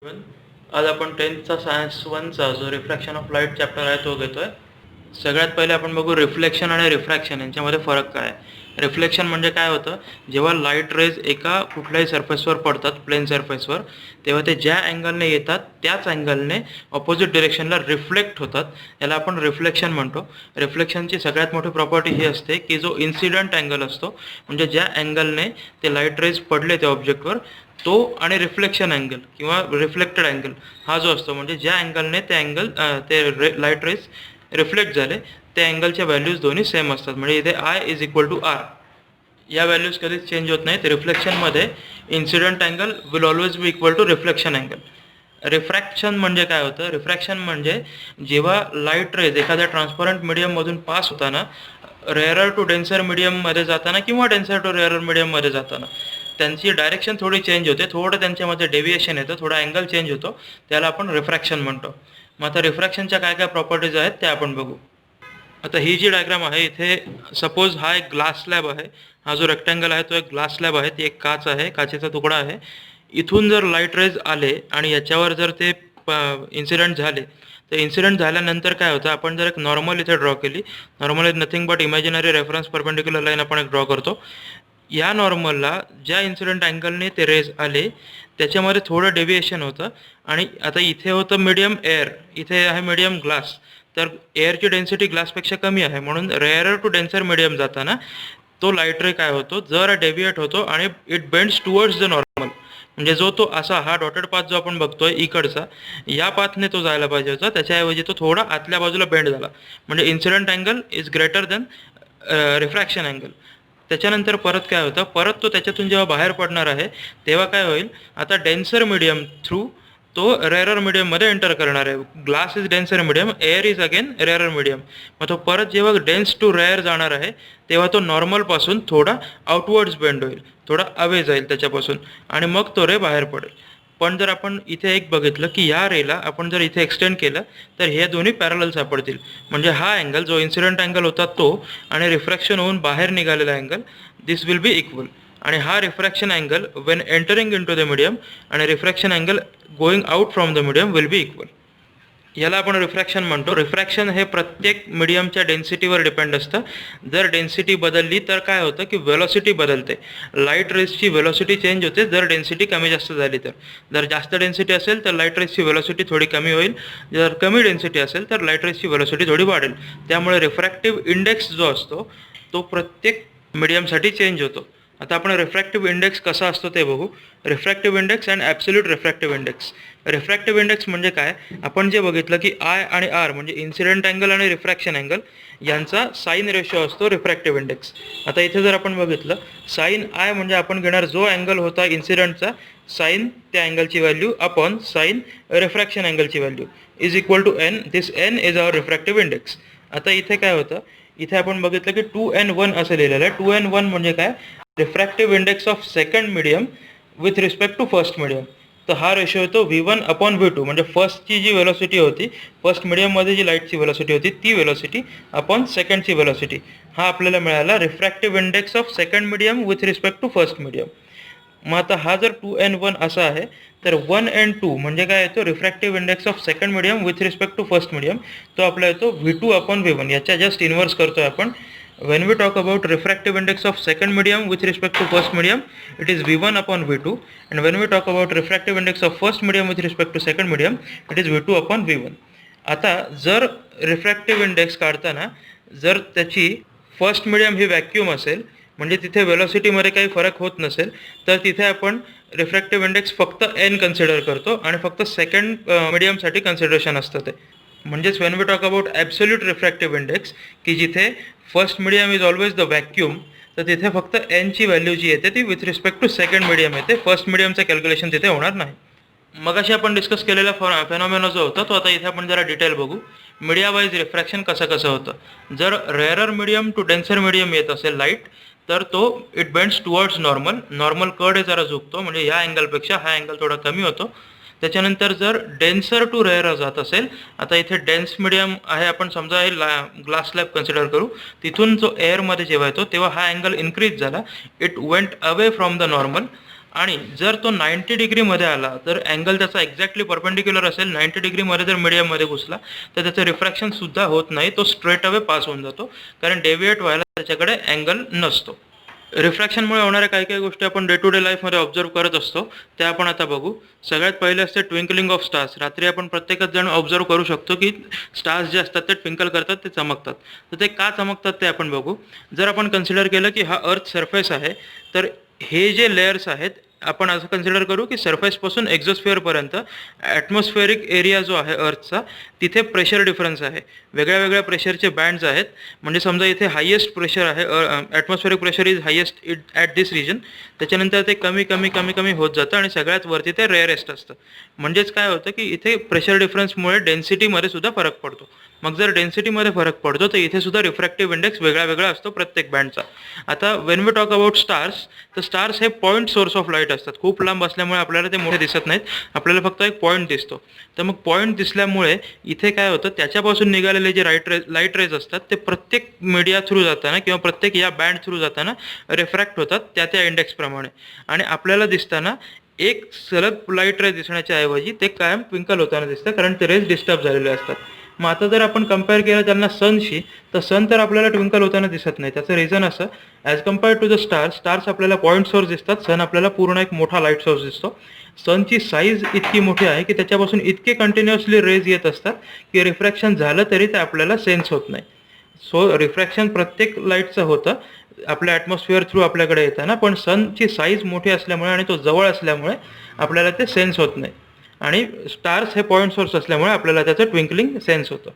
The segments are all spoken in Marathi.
वन आज आपण 10th सायन्स 1चा जो रिफ्रॅक्शन ऑफ लाईट चॅप्टर आहे तो घेतोय. सगळ्यात पहिले आपण बघू रिफ्लेक्शन आणि रिफ्रॅक्शन यांच्यामध्ये फरक काय आहे. रिफ्लेक्शन म्हणजे काय होतं, जेव्हा लाईट रेज एका कुठल्याही सरफेसवर पडतात, प्लेन सरफेसवर, तेव्हा ते ज्या अँगलने येतात त्याच अँगलने ऑपोजिट डिरेक्शनला रिफ्लेक्ट होतात. याला आपण रिफ्लेक्शन म्हणतो. रिफ्लेक्शनची सगळ्यात मोठी प्रॉपर्टी ही असते की जो इन्सिडंट अँगल असतो, म्हणजे ज्या अँगलने ते लाईट रेज पडले त्या ऑब्जेक्टवर, तो आणि रिफ्लेक्शन अँगल किंवा रिफ्लेक्टेड अँगल हा जो असतो, म्हणजे ज्या अँगलने ते लाईट रेज रिफ्लेक्ट झाले त्या अँगलच्या व्हॅल्यूज दोन्ही सेम असतात. म्हणजे इथे I is equal to R. या व्हॅल्यूज कधीच चेंज होत नाहीत. रिफ्लेक्शनमध्ये incident angle will always be equal to reflection angle. Refraction म्हणजे काय होतं, रिफ्रॅक्शन म्हणजे जेव्हा लाईट रेज एखाद्या ट्रान्सपरंट मीडियममधून पास होताना, रेअरर टू डेन्सर मीडियममध्ये जाताना किंवा डेन्सर टू रेअरर मीडियममध्ये जाताना त्यांची डायरेक्शन थोडी चेंज होते, थोडं त्यांच्यामध्ये डेव्हिएशन येतं, थोडा अँगल चेंज होतो, त्याला आपण रिफ्रॅक्शन म्हणतो. मग आता रिफ्रॅक्शनच्या काय काय प्रॉपर्टीज आहेत त्या आपण बघू. आता ही जी डायग्राम आहे, इथे सपोज हा एक ग्लास स्लॅब आहे. हा जो रेक्टँगल आहे तो एक ग्लास स्लॅब आहे, ती एक काच आहे, काचेचा तुकडा आहे. इथून जर लाईट रेज आले आणि याच्यावर जर ते इन्सिडेंट झाले, तर इन्सिडेंट झाल्यानंतर काय होतं, आपण जर एक नॉर्मल इथे ड्रॉ केली. Normal is nothing but imaginary reference perpendicular line आपण एक ड्रॉ करतो. या नॉर्मलला ज्या इन्सिडेंट अँगलने ते रेज आले त्याच्यामध्ये थोडं डेव्हिएशन होतं. आणि आता इथे होतं मीडियम एअर, इथे आहे मीडियम ग्लास. तर एअरची डेन्सिटी ग्लासपेक्षा कमी आहे, म्हणून रेअरर टू डेन्सर मीडियम जाताना तो लाईट रे काय होतो, जरा डेव्हिएट होतो आणि it bends towards the normal. म्हणजे जो तो असा हा डॉटेड पाथ जो आपण बघतोय इकडचा, या पाथने तो जायला पाहिजे होता, त्याच्याऐवजी तो थोडा आतल्या बाजूला बेंड झाला. म्हणजे incident angle is greater than refraction angle. त्याच्यानंतर परत काय होतं, परत तो त्याच्यातून जेव्हा बाहेर पडणार आहे तेव्हा काय होईल, आता डेन्सर मीडियम थ्रू तो रेअरर मीडियममध्ये एंटर करणार आहे. Glass is denser medium, air is again rarer medium. मग तो परत जेव्हा डेन्स टू रेअर जाणार आहे तेव्हा तो नॉर्मलपासून थोडा आउटवर्ड्स बेंड होईल, थोडा अवे जाईल त्याच्यापासून, आणि मग तो रे बाहेर पडेल. पण जर आपण इथे एक बघितलं की या रेला आपण जर इथे एक्सटेंड केलं तर हे दोन्ही पॅरलल सापडतील. म्हणजे हा अँगल जो इन्सिडेंट अँगल होता तो आणि रिफ्रॅक्शन होऊन बाहेर निघालेला angle, this will be equal. आणि हा refraction angle when entering into the medium आणि refraction angle going out from the medium will be equal. याला आपण रिफ्रॅक्शन म्हणतो. रिफ्रॅक्शन हे प्रत्येक मीडियमच्या डेन्सिटीवर डिपेंड असतं. जर डेन्सिटी बदलली तर काय होतं की व्हेलॉसिटी बदलते, लाईट रेजची व्हेलॉसिटी चेंज होते जर डेन्सिटी कमी जास्त झाली तर. जर जास्त डेन्सिटी असेल तर लाईट रेजची व्हेलॉसिटी थोडी कमी होईल, जर कमी डेन्सिटी असेल तर लाईट रेजची व्हेलॉसिटी थोडी वाढेल. त्यामुळे रिफ्रॅक्टिव्ह इंडेक्स जो असतो तो प्रत्येक मीडियमसाठी चेंज होतो. आता आपण रिफ्रॅक्टिव्ह इंडेक्स कसा असतो ते बघू. Refractive index and absolute refractive index. Refractive index म्हणजे काय, आपण जे बघितलं की आय आणि आर म्हणजे इन्सिडेंट अँगल आणि रिफ्रॅक्शन अँगल यांचा साईन रेशो असतो रिफ्रॅक्टिव्ह इंडेक्स. आता इथे जर आपण बघितलं, साईन आय म्हणजे आपण घेणार जो अँगल होता इन्सिडेंटचा, साईन त्या अँगलची व्हॅल्यू अपॉन साईन रिफ्रॅक्शन अँगलची value is equal to N. This N is our refractive index. आता इथे काय होतं, इथे आपण बघितलं की 2n1 असं लिहिलेलं आहे. 2n1 म्हणजे काय, refractive index of second medium with respect to first medium. तर हा रेशो येतो V1 अपॉन V2. म्हणजे फर्स्टची जी व्हेलॉसिटी होती, फर्स्ट मीडियममध्ये जी लाईटची व्हेलॉसिटी होती ती व्हेलॉसिटी अपॉन सेकंडची व्हेलॉसिटी. हा आपल्याला मिळाला refractive index of second medium with respect to first medium. मग आता हा जर 2n1 असा आहे तर 1n2 म्हणजे काय येतो, refractive index of second medium with respect to first medium. तो आपला येतो V2 अपॉन V1. याच्या जस्ट इन्व्हर्स करतोय आपण. When we talk about refractive index of second medium with respect to first medium, it is V1 upon V2. And when we talk about refractive index of first medium with respect to second medium, it is V2 upon V1. आता जर रिफ्रॅक्टिव्ह इंडेक्स काढताना जर त्याची फर्स्ट मीडियम ही व्हॅक्यूम असेल, म्हणजे तिथे वेलॉसिटीमध्ये काही फरक होत नसेल, तर तिथे आपण रिफ्रॅक्टिव्ह इंडेक्स फक्त एन कन्सिडर करतो आणि फक्त सेकंड मीडियमसाठी कन्सिडरेशन असतं ते. म्हणजेच when we talk about absolute refractive index, की जिथे first medium is always the vacuum, तर तिथे फक्त एनची व्हॅल्यू जी येते ती with respect to second medium येते. फर्स्ट मीडियमचं कॅल्क्युलेशन तिथे होणार नाही. मग अशी आपण डिस्कस केलेला फेनॉमेना जो होता तो आता इथे आपण जरा डिटेल बघू. मीडिया वाईज रिफ्रॅक्शन कसं होतं. जर rarer medium to denser medium येत असेल लाईट, तर तो इट बेंड्स टुवर्ड्स नॉर्मल. नॉर्मलकडे जरा झुकतो, म्हणजे या अँगलपेक्षा हा अँगल थोडा कमी होतो. त्याच्यानंतर जर डेन्सर टू रेअर जात असेल, आता इथे डेन्स मीडियम आहे, आपण समजा हे ग्लास स्लॅब कन्सिडर करू, तिथून जो एअरमध्ये जेव्हा येतो तेव्हा हा अँगल इन्क्रीज झाला, it went away from the normal. आणि जर तो 90 डिग्रीमध्ये आला तर अँगल त्याचा एक्झॅक्टली परपेंडिक्युलर असेल, 90 डिग्रीमध्ये जर मीडियममध्ये घुसला तर त्याचं रिफ्रॅक्शनसुद्धा होत नाही, तो स्ट्रेट अवे पास होऊन जातो, कारण डेव्हिएट व्हायला त्याच्याकडे अँगल नसतो. रिफ्रॅक्शनमुळे होणाऱ्या काही काही गोष्टी आपण डे टू डे लाईफमध्ये ऑब्झर्व करत असतो, त्या आपण आता बघू. सगळ्यात पहिले असते ट्विंकलिंग ऑफ स्टार्स. रात्री आपण प्रत्येकच जण ऑब्झर्व करू शकतो की स्टार्स जे असतात ते ट्विंकल करतात, ते चमकतात. तर ते का चमकतात ते आपण बघू. जर आपण कन्सिडर केलं की हा अर्थ सरफेस आहे, तर हे जे लेयर्स आहेत आपण असं कन्सिडर करू की सरफेसपासून एक्झोस्फिअरपर्यंत ॲटमॉस्फेरिक एरिया जो आहे अर्थचा, तिथे प्रेशर डिफरन्स आहे. वेगळ्या वेगळ्या प्रेशरचे बँड्स आहेत. म्हणजे समजा इथे हायेस्ट प्रेशर आहे, atmospheric pressure is highest at this region. त्याच्यानंतर ते कमी कमी कमी कमी होत जातं आणि सगळ्यात वरती ते रेअरेस्ट असतं. म्हणजेच काय होतं की इथे प्रेशर डिफरन्समुळे डेन्सिटीमध्ये सुद्धा फरक पडतो. मग जर डेन्सिटीमध्ये फरक पडतो तर इथे सुद्धा रिफ्रॅक्टिव्ह इंडेक्स वेगळा वेगळा असतो प्रत्येक बँडचा. आता when we talk about stars, तर स्टार्स हे पॉईंट सोर्स ऑफ लाईट असतात. खूप लांब असल्यामुळे आपल्याला ते मोठे दिसत नाहीत, आपल्याला फक्त एक पॉईंट दिसतो. तर मग पॉईंट दिसल्यामुळे इथे काय होतं, त्याच्यापासून निघालेले जे लाईट रेज असतात ते प्रत्येक मीडिया थ्रू जाताना किंवा प्रत्येक या बँड थ्रू जाताना रिफ्रॅक्ट होतात त्या इंडेक्सप्रमाणे. आणि आपल्याला दिसताना एक सलग लाईट रेज दिसण्याच्या ऐवजी ते कायम ट्विंकल होताना दिसतं, कारण ते रेज डिस्टर्ब झालेले असतात. मग आता जर आपण कम्पेअर केलं त्यांना सनशी, तर सन तर आपल्याला ट्विंकल होताना दिसत नाही. त्याचं रिझन असं, as compare to the stars आपल्याला पॉईंट सोर्स दिसतात, सन आपल्याला पूर्ण एक मोठा लाईट सोर्स दिसतो. सनची साईज इतकी मोठी आहे की त्याच्यापासून इतके कंटिन्युअसली रेज येत असतात की रिफ्रॅक्शन झालं तरी ते आपल्याला सेन्स होत नाही. सो रिफ्रॅक्शन प्रत्येक लाईटचं होतं आपल्या ॲटमॉस्फिअर थ्रू आपल्याकडे येताना, पण सनची साईज मोठी असल्यामुळे आणि तो जवळ असल्यामुळे आपल्याला ते सेन्स होत नाही. आणि स्टार्स हे पॉईंट सोर्स असल्यामुळे आपल्याला त्याचं ट्विंकलिंग सेन्स होतं.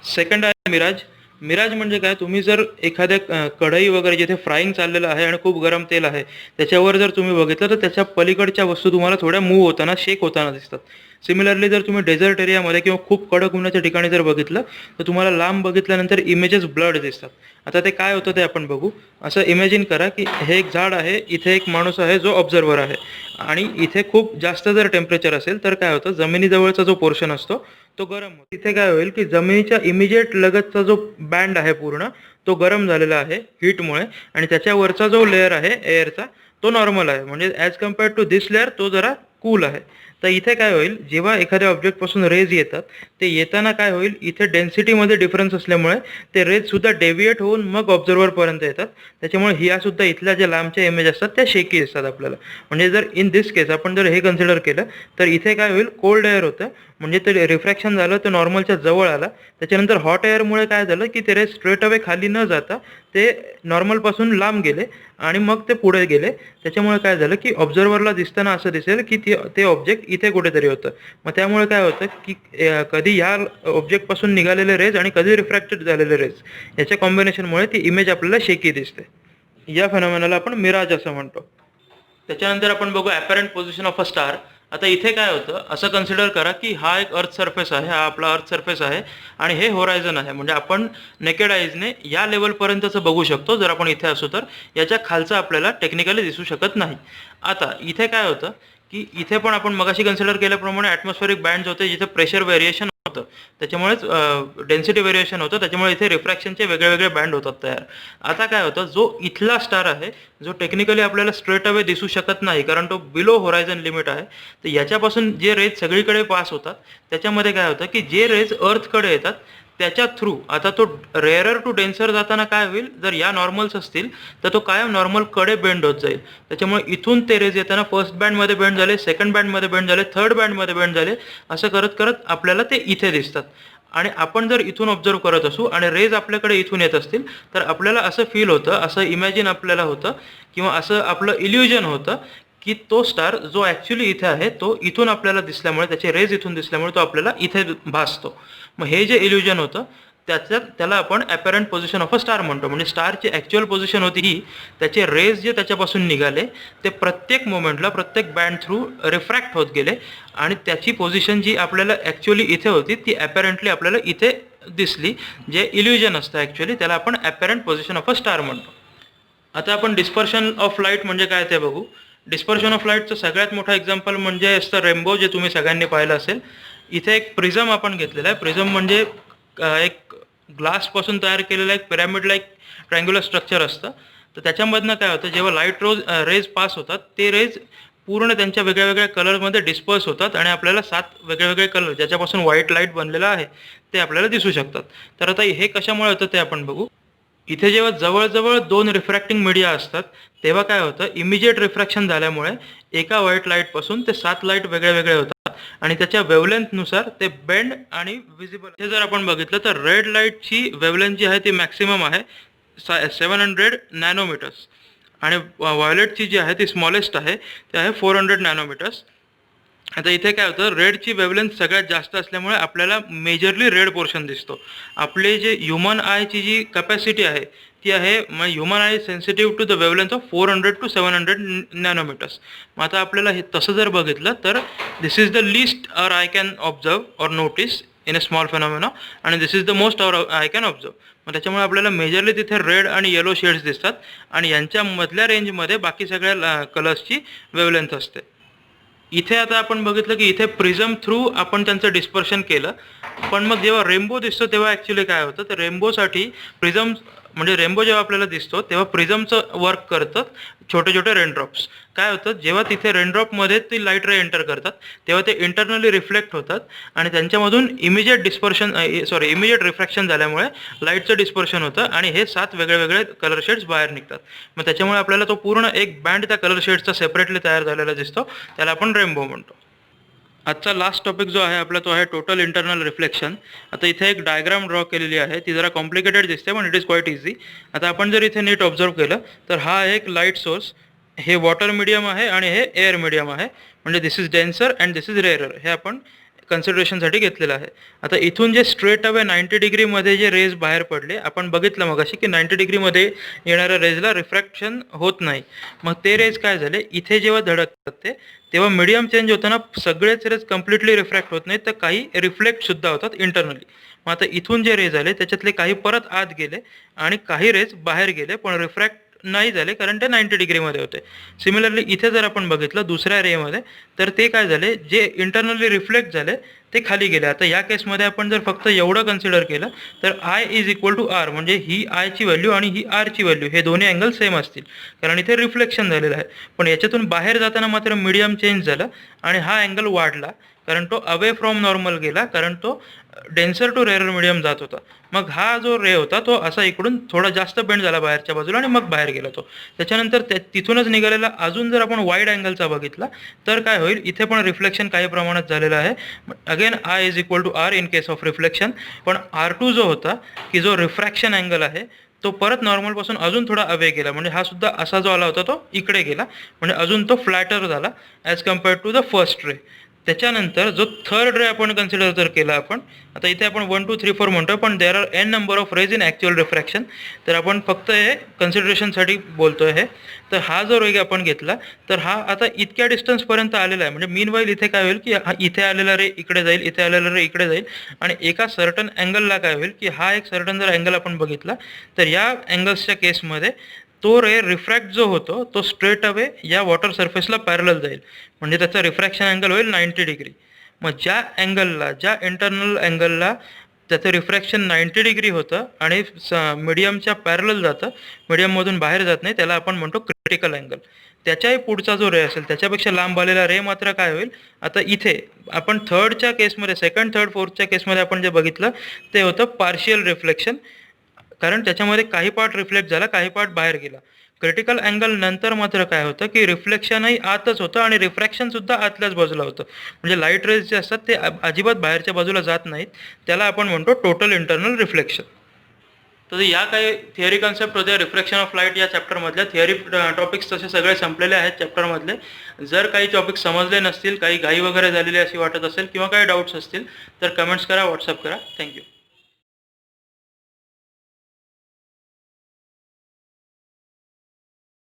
सेकंड आहे मिराज. मिराज म्हणजे काय, तुम्ही जर एखाद्या कढई वगैरे जिथे फ्राईंग चाललेलं आहे आणि खूप गरम तेल आहे त्याच्यावर जर तुम्ही बघितलं तर त्याच्या पलीकडच्या वस्तू तुम्हाला थोड्या मूव्ह होताना, शेक होताना दिसतात. सिमिलरली जर तुम्ही डेझर्ट एरियामध्ये किंवा खूप कडक उन्हाच्या ठिकाणी जर बघितलं तर तुम्हाला लांब बघितल्यानंतर इमेजेस ब्लड दिसतात. आता ते काय होतं ते आपण बघू. असं इमॅजिन करा की हे एक झाड आहे, इथे एक माणूस आहे जो ऑब्झर्वर आहे, आणि इथे खूप जास्त जर टेम्परेचर असेल तर काय होतं, जमिनीजवळचा जो पोर्शन असतो तो गरम होतो. तिथे काय होईल की जमिनीच्या इमिजिएट लगतचा जो बँड आहे पूर्ण तो गरम झालेला आहे हीटमुळे, आणि त्याच्यावरचा जो लेअर आहे एअरचा तो नॉर्मल आहे. म्हणजे as compared to this layer तो जरा कूल आहे. तर इथे काय होईल, जेव्हा एखाद्या ऑब्जेक्टपासून रेज येतात ते येताना काय होईल, इथे डेन्सिटीमध्ये डिफरन्स असल्यामुळे ते रेजसुद्धा डेव्हिएट होऊन मग ऑब्झर्वरपर्यंत येतात. त्याच्यामुळे ह्यासुद्धा इथल्या ज्या लांबच्या इमेज असतात त्या शेकी दिसतात आपल्याला. म्हणजे जर इन दिस केस आपण जर हे कन्सिडर केलं तर इथे काय होईल, कोल्ड एअर होतं, म्हणजे ते रिफ्रॅक्शन झालं, ते नॉर्मलच्या जवळ आला. त्याच्यानंतर हॉट एअरमुळे काय झालं की ते रेज स्ट्रेट अवे खाली न जाता ते नॉर्मलपासून लांब गेले आणि मग ते पुढे गेले. त्याच्यामुळे काय झालं की ऑब्झर्वरला दिसताना असं दिसेल की ते ऑब्जेक्ट इथे कुठेतरी होतं. मग त्यामुळे काय होतं की कधी ह्या ऑब्जेक्टपासून निघालेले रेज आणि कधी रिफ्रॅक्टेड झालेले रेज याच्या कॉम्बिनेशनमुळे ती इमेज आपल्याला शेकी दिसते. या फेनॉमेनाला आपण मिराज असं म्हणतो. त्याच्यानंतर आपण बघू apparent position of a star. आता इथे काय होतं, असं कन्सिडर करा की हा एक अर्थ सरफेस आहे, हा आपला अर्थ सरफेस आहे आणि हे होरायझन आहे. म्हणजे आपण नेकेड आईजने या लेवलपर्यंतचं बघू शकतो. जर आपण इथे असू तर याच्या खालचं आपल्याला टेक्निकली दिसू शकत नाही. आता इथे काय होतं की इथे पण आपण मगाशी कन्सिडर केल्याप्रमाणे ॲटमॉस्फेरिक बँड्स होते जिथे प्रेशर व्हेरिएशन होतं, त्याच्यामुळेच डेन्सिटी व्हेरिएशन होतं, त्याच्यामुळे इथे रिफ्रॅक्शनचे वेगळे वेगळे बँड होतात तयार. आता काय होतं, जो इथला स्टार आहे जो टेक्निकली आपल्याला स्ट्रेट अवे दिसू शकत नाही कारण तो बिलो होरायझन लिमिट आहे, तर याच्यापासून जे रेज सगळीकडे पास होतात त्याच्यामध्ये काय होतं की जे रेज अर्थकडे येतात त्याच्या थ्रू आता तो रेअरर टू डेन्सर जाताना काय होईल, जर या नॉर्मल्स असतील तर तो कायम नॉर्मलकडे बेंड होत जाईल. त्याच्यामुळे इथून ते रेज येताना फर्स्ट बँडमध्ये बेंड झाले, सेकंड बँडमध्ये बेंड झाले, थर्ड बँडमध्ये बेंड झाले, असं करत करत आपल्याला ते इथे दिसतात. आणि आपण जर इथून ऑब्झर्व करत असू आणि रेज आपल्याकडे इथून येत असतील तर आपल्याला असं फील होतं, असं इमॅजिन आपल्याला होतं किंवा असं आपलं इल्युजन होतं की तो स्टार जो ॲक्च्युली इथे आहे तो इथून आपल्याला दिसल्यामुळे, त्याचे रेज इथून दिसल्यामुळे तो आपल्याला इथे भासतो. मग हे जे इल्युजन होतं त्याला आपण apparent position of a star म्हणतो. म्हणजे स्टारची ॲक्च्युअल पोझिशन होती ही, त्याचे रेज जे त्याच्यापासून निघाले ते प्रत्येक मोमेंटला प्रत्येक बँड थ्रू रिफ्रॅक्ट होत गेले आणि त्याची पोझिशन जी आपल्याला ॲक्च्युअली इथे होती ती ॲपरंटली आपल्याला इथे दिसली. जे इल्युजन असतं ॲक्च्युअली त्याला आपण apparent position of a star म्हणतो. आता आपण डिस्पर्शन ऑफ लाईट म्हणजे काय ते बघू. डिस्पर्शन ऑफ लाईटचं सगळ्यात मोठं एक्झाम्पल म्हणजे असतं रेनबो, जे तुम्ही सगळ्यांनी पाहिलं असेल. इथे एक प्रिझम आपण घेतलेला आहे. प्रिझम म्हणजे एक ग्लासपासून तयार केलेलं एक पिरॅमिड लाईक ट्रँग्युलर स्ट्रक्चर असतं तर त्याच्यामधनं काय होतं, जेव्हा लाईट रेज पास होतात ते रेज पूर्ण त्यांच्या वेगळ्या वेगळ्या कलरमध्ये डिस्पर्स होतात आणि आपल्याला 7 वेगळे कलर ज्याच्यापासून व्हाईट लाईट बनलेला आहे ते आपल्याला दिसू शकतात. तर आता हे कशामुळे होतं ते आपण बघू. इथे जेव्हा जवळ-जवळ 2 रिफ्रॅक्टिंग मीडिया असतात, तेव्हा काय होतं, इमिजिएट रिफ्रॅक्शन झाल्यामुळे एका व्हाईट लाईटपासून ते 7 लाईट वेगळे होतात आणि त्याच्या वेव्हलेंथनुसार ते बेंड आणि व्हिजिबल. हे जर आपण बघितलं तर रेड लाईटची वेव्हलेंथ जी आहे ती मॅक्सिमम आहे 700 नॅनोमीटर्स आणि व्हायोलेटची जी आहे ती स्मॉलेस्ट आहे, ती आहे 400 नॅनोमीटर्स. आता इथे काय होतं, रेडची वेव्हलेंथ सगळ्यात जास्त असल्यामुळे आपल्याला मेजरली रेड पोर्शन दिसतो. आपले जे ह्युमन आयची जी कॅपॅसिटी आहे ती आहे, मग human eye sensitive to the wavelength of 400 to 700 nanometres. मग आता आपल्याला हे तसं जर बघितलं तर this is the least R I can observe or notice in a small phenomena आणि this is the most R I can observe. मग त्याच्यामुळे आपल्याला मेजरली तिथे रेड आणि येलो शेड्स दिसतात आणि यांच्या मधल्या रेंजमध्ये बाकी सगळ्या कलर्सची वेव्हलेंथ असते. इथे आता आपण बघितलं की इथे प्रिझम थ्रू आपण त्यांचं डिस्पर्शन केलं, पण मग जेव्हा रेनबो दिसतो तेव्हा ॲक्च्युली काय होतं, तर रेनबोसाठी प्रिझम म्हणजे रेनबो जेव्हा आपल्याला दिसतो तेव्हा प्रिझमचं वर्क करतं छोटे छोटे रेनड्रॉप्स. काय होतं, जेव्हा तिथे रेनड्रॉपमध्ये ती लाईट रे एंटर करतात तेव्हा ते इंटरनली रिफ्लेक्ट होतात आणि त्यांच्यामधून इमिजिएट रिफ्रॅक्शन झाल्यामुळे लाईटचं डिस्पर्शन होतं आणि हे 7 वेगळे कलर शेड्स बाहेर निघतात. मग त्याच्यामुळे आपल्याला तो पूर्ण एक बँड त्या कलर शेड्सचा सेपरेटली तयार झालेला दिसतो, त्याला आपण रेनबो म्हणतो. आजचा लास्ट टॉपिक जो आहे आपला तो आहे टोटल इंटरनल रिफ्लेक्शन. आता इथे एक डायग्राम ड्रॉ केलेली आहे, ती जरा कॉम्प्लिकेटेड दिसते पण इट इज क्वाईट इझी. आता आपण जर इथे नीट ऑब्झर्व केलं तर हा एक लाईट सोर्स, हे वॉटर मीडियम आहे आणि हे एअर मीडियम आहे, म्हणजे this is denser and this is rarer, हे आपण कन्सिडरेशनसाठी घेतलेलं आहे. आता इथून जे स्ट्रेट अवे 90 डिग्रीमध्ये जे रेज बाहेर पडले, आपण बघितलं मग अशी की 90 डिग्रीमध्ये येणाऱ्या रेजला रिफ्रॅक्शन होत नाही. मग ते रेज काय झाले, इथे जेव्हा धडकतात ते तेव्हा मीडियम चेंज होताना सगळेच रेज कम्प्लिटली रिफ्रॅक्ट होत नाहीत, तर काही रिफ्लेक्टसुद्धा होतात इंटरनली. मग आता इथून जे रेज आले त्याच्यातले काही परत आत गेले आणि काही रेज बाहेर गेले, पण रिफ्रॅक्ट नाही झाले कारण ते 90 डिग्रीमध्ये होते. सिमिलरली इथे जर आपण बघितलं दुसऱ्या रेमध्ये, तर ते काय झाले, जे इंटरनली रिफ्लेक्ट झाले ते खाली गेले. आता या केसमध्ये आपण जर फक्त एवढं कन्सिडर केलं तर I is equal to R, म्हणजे ही आयची व्हॅल्यू आणि ही आरची व्हॅल्यू हे दोन्ही अँगल सेम असतील कारण इथे रिफ्लेक्शन झालेलं आहे. पण याच्यातून बाहेर जाताना मात्र मीडियम चेंज झालं आणि हा अँगल वाढला कारण तो अवे फ्रॉम नॉर्मल गेला, कारण तो डेन्सर टू रेअर मीडियम जात होता. मग हा जो रे होता तो असा इकडून थोडा जास्त बेंड झाला बाहेरच्या बाजूला आणि मग बाहेर गेला तो. त्याच्यानंतर तिथूनच निघालेला अजून जर आपण वाईड अँगलचा बघितला तर काय होईल, इथे पण रिफ्लेक्शन काही प्रमाणात झालेलं आहे. Again I is equal to R in case of reflection. पण R2 जो होता की जो रिफ्रॅक्शन अँगल आहे तो परत नॉर्मलपासून अजून थोडा अवे गेला, म्हणजे हा सुद्धा असा जो आला होता तो इकडे गेला, म्हणजे अजून तो फ्लॅटर झाला as compared to the first ray. त्याच्यानंतर जो थर्ड रे आपण कन्सिडर जर केला, आपण आता इथे आपण 1 2 3 4 म्हणतोय पण there are N number of rays in actual refraction, तर आपण फक्त हे कन्सिडरेशनसाठी बोलतोय हे. तर हा जो रे आपण घेतला तर हा आता इतक्या डिस्टन्सपर्यंत आलेला आहे, म्हणजे मीन वाईल इथे काय होईल की हा इथे आलेला रे इकडे जाईल, इथे आलेला रे इकडे जाईल आणि एका सर्टन अँगलला काय होईल की हा एक सर्टन जर अँगल आपण बघितला तर या अँगल्सच्या केसमध्ये तो रे रिफ्रॅक्ट जो होतो तो स्ट्रेट अवे या वॉटर सरफेसला पॅरलल जाईल, म्हणजे त्याचा रिफ्रॅक्शन अँगल होईल 90 डिग्री. मग ज्या इंटरनल अँगलला त्याचं रिफ्रॅक्शन 90 डिग्री होतं आणि मीडियमच्या पॅरलल जातं, मीडियममधून बाहेर जात नाही, त्याला आपण म्हणतो क्रिटिकल अँगल. त्याच्याही पुढचा जो रे असेल त्याच्यापेक्षा लांब आलेला रे मात्र काय होईल, आता इथे आपण थर्डच्या केसमध्ये, सेकंड थर्ड फोर्थच्या केसमध्ये आपण जे बघितलं ते होतं पार्शियल रिफ्लेक्शन, कारण त्याच्यामध्ये काही पार्ट रिफ्लेक्ट झाला, काही पार्ट बाहेर गेला. क्रिटिकल अँगल नंतर मात्र काय होतं की रिफ्लेक्शनही आतच होतं आणि रिफ्रॅक्शनसुद्धा आतल्याच बाजूला होतं, म्हणजे लाईट रेज जे असतात ते अजिबात बाहेरच्या बाजूला जात नाहीत, त्याला आपण म्हणतो टोटल इंटरनल रिफ्लेक्शन. तर या काही थिअरी कन्सेप्ट होत्या रिफ्लेक्शन ऑफ लाईट या चॅप्टरमधल्या. थिअरी टॉपिक्स तसे सगळे संपलेले आहेत चॅप्टरमधले. जर काही टॉपिक समजले नसतील, काही घाई वगैरे झालेली अशी वाटत असेल किंवा काही डाऊट्स असतील तर कमेंट्स करा, व्हॉट्सअप करा. थँक्यू.